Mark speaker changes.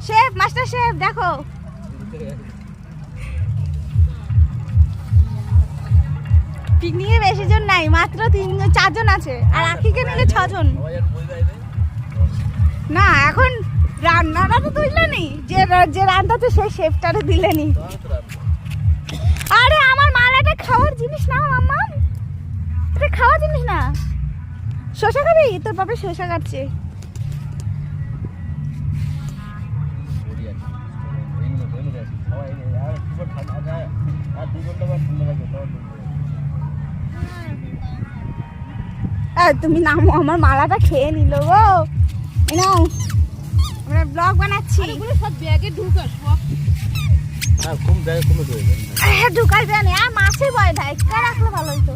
Speaker 1: Chef, master chef দেখো। পিকনিকে বেশি জন নাই, মাত্র 4 জন আছে, আর আখিকে নিলে 6 জন। না এখন রান্নাটা তো তুললেনি, যে রান্নাতে সেই শেফটারে দিলেনি। আরে আমার মালাটা খাওয়ার জিনিস না মাম্মা, এটা খাওয়ার জিনিস না। শসা খাবি? তোর বাবা শসা কাটছে। তুমি নামো, আমার মালাটা খেয়ে নিল গো। নাও, আমরা ব্লগ বানাচ্ছি।
Speaker 2: সব ব্যাগে ঢুকা সব।
Speaker 1: ঢুকাই দেয় আর মাছের ভয় দেয়, রাখলে ভালো হতো।